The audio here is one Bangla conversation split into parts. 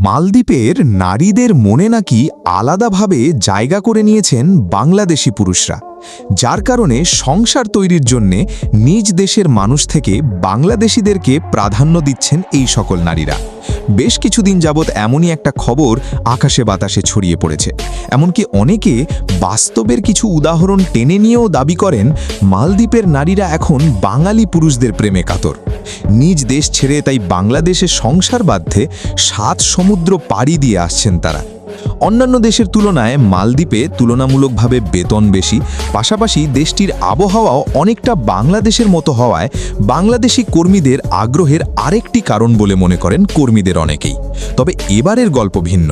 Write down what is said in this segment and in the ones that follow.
মালদ্বীপের নারীদের মনে নাকি আলাদাভাবে জায়গা করে নিয়েছেন বাংলাদেশি পুরুষরা, যার কারণে সংসার তৈরির জন্যে নিজ দেশের মানুষ থেকে বাংলাদেশিদেরকে প্রাধান্য দিচ্ছেন এই সকল নারীরা। বেশ কিছুদিন যাবৎ এমনই একটা খবর আকাশে বাতাসে ছড়িয়ে পড়েছে। এমনকি অনেকে বাস্তবের কিছু উদাহরণ টেনে নিয়েও দাবি করেন মালদ্বীপের নারীরা এখন বাঙালি পুরুষদের প্রেমে কাতর। নিজ দেশ ছেড়ে তাই বাংলাদেশে সংসার বাঁধতে 7 সমুদ্র পাড়ি দিয়ে আসছেন তারা। অন্যান্য দেশের তুলনায় মালদ্বীপে তুলনামূলকভাবে বেতন বেশি, পাশাপাশি দেশটির আবহাওয়াও অনেকটা বাংলাদেশের মতো হওয়ায় বাংলাদেশি কর্মীদের আগ্রহের আরেকটি কারণ বলে মনে করেন কর্মীদের অনেকেই। তবে এবারের গল্প ভিন্ন।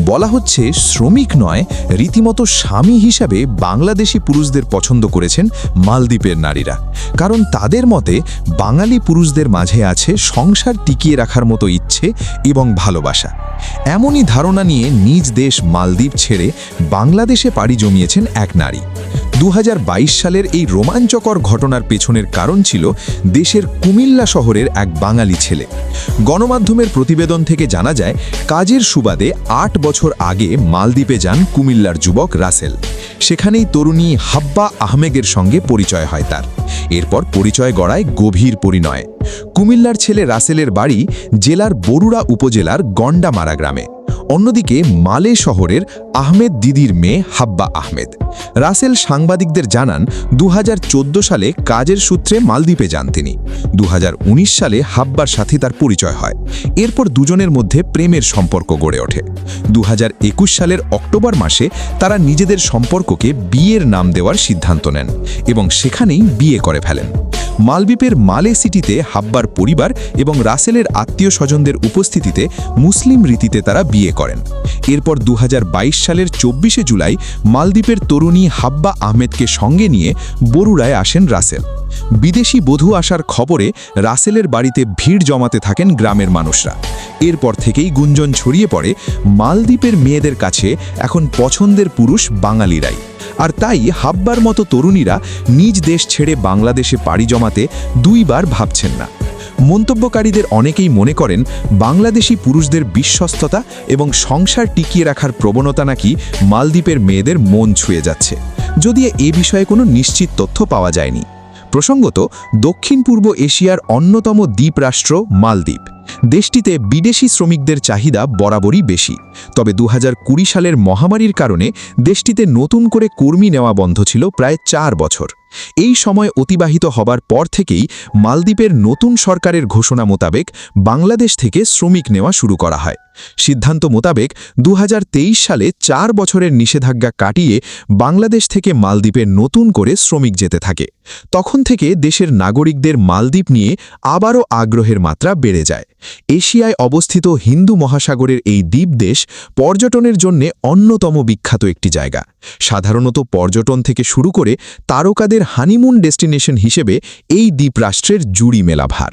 বলা হচ্ছে শ্রমিক নয়, রীতিমতো স্বামী হিসাবে বাংলাদেশি পুরুষদের পছন্দ করেছেন মালদ্বীপের নারীরা। কারণ তাদের মতে বাঙালি পুরুষদের মাঝে আছে সংসার টিকিয়ে রাখার মতো ইচ্ছে এবং ভালোবাসা। এমনই ধারণা নিয়ে নিজ দেশ মালদ্বীপ ছেড়ে বাংলাদেশে পাড়ি জমিয়েছেন এক নারী। 2022 সালের এই রোমাঞ্চকর ঘটনার পেছনের কারণ ছিল দেশের কুমিল্লা শহরের এক বাঙালি ছেলে। গণমাধ্যমের প্রতিবেদন থেকে জানা যায়, কাজের সুবাদে 8 বছর আগে মালদ্বীপে যান কুমিল্লার যুবক রাসেল। সেখানেই তরুণী হাব্বা আহমেদের সঙ্গে পরিচয় হয় তার। এরপর পরিচয় গড়ায় গভীর পরিণয়ে। কুমিল্লার ছেলে রাসেলের বাড়ি জেলার বরুড়া উপজেলার গন্ডামারা গ্রামে। অন্যদিকে মালে শহরের আহমেদ দিদির মেয়ে হাব্বা আহমেদ। রাসেল সাংবাদিকদের জানান 2014 সালে কাজের সূত্রে মালদ্বীপে যান তিনি। 2019 সালে হাব্বার সাথে তার পরিচয় হয়। এরপর দুজনের মধ্যে প্রেমের সম্পর্ক গড়ে ওঠে। 2021 সালের অক্টোবর মাসে তারা নিজেদের সম্পর্ককে বিয়ের নাম দেওয়ার সিদ্ধান্ত নেন এবং সেখানেই বিয়ে করে ফেলেন। মালদ্বীপের মালে সিটিতে হাব্বার পরিবার এবং রাসেলের আত্মীয় স্বজনদের উপস্থিতিতে মুসলিম রীতিতে তারা বিয়ে করেন। এরপর 2022 সালের 24শে জুলাই মালদ্বীপের তরুণী হাব্বা আহমেদকে সঙ্গে নিয়ে বরুড়ায় আসেন রাসেল। বিদেশি বধূ আসার খবরে রাসেলের বাড়িতে ভিড় জমাতে থাকেন গ্রামের মানুষরা। এরপর থেকেই গুঞ্জন ছড়িয়ে পড়ে মালদ্বীপের মেয়েদের কাছে এখন পছন্দের পুরুষ বাঙালিরাই। আর তাই হাব্বার মতো তরুণীরা নিজ দেশ ছেড়ে বাংলাদেশে পাড়ি জমাতে 2 বার ভাবছেন না। মন্তব্যকারীদের অনেকেই মনে করেন বাংলাদেশি পুরুষদের বিশ্বস্ততা এবং সংসার টিকিয়ে রাখার প্রবণতা নাকি মালদ্বীপের মেয়েদের মন ছুঁয়ে যাচ্ছে, যদিও এ বিষয়ে কোনো নিশ্চিত তথ্য পাওয়া যায়নি। প্রসঙ্গত, দক্ষিণ পূর্ব এশিয়ার অন্যতম দ্বীপরাষ্ট্র মালদ্বীপ। দেশটিতে বিদেশি শ্রমিকদের চাহিদা বরাবরই বেশি। তবে 2020 সালের মহামারীর কারণে দেশটিতে নতুন করে কর্মী নেওয়া বন্ধ ছিল প্রায় 4 বছর। এই সময় অতিবাহিত হবার পর থেকেই মালদ্বীপের নতুন সরকারের ঘোষণা মোতাবেক বাংলাদেশ থেকে শ্রমিক নেওয়া শুরু করা হয়। সিদ্ধান্ত মোতাবেক 2023 সালে 4 বছরের নিষেধাজ্ঞা কাটিয়ে বাংলাদেশ থেকে মালদ্বীপে নতুন করে শ্রমিক যেতে থাকে। তখন থেকে দেশের নাগরিকদের মালদ্বীপ নিয়ে আবারও আগ্রহের মাত্রা বেড়ে যায়। এশিয়ায় অবস্থিত হিন্দু মহাসাগরের এই দ্বীপ দেশ পর্যটনের জন্য অন্যতম বিখ্যাত একটি জায়গা। সাধারণত পর্যটন থেকে শুরু করে তারকাদের হানিমুন ডেস্টিনেশন হিসেবে এই দ্বীপরাষ্ট্রের জুড়ি মেলা ভার।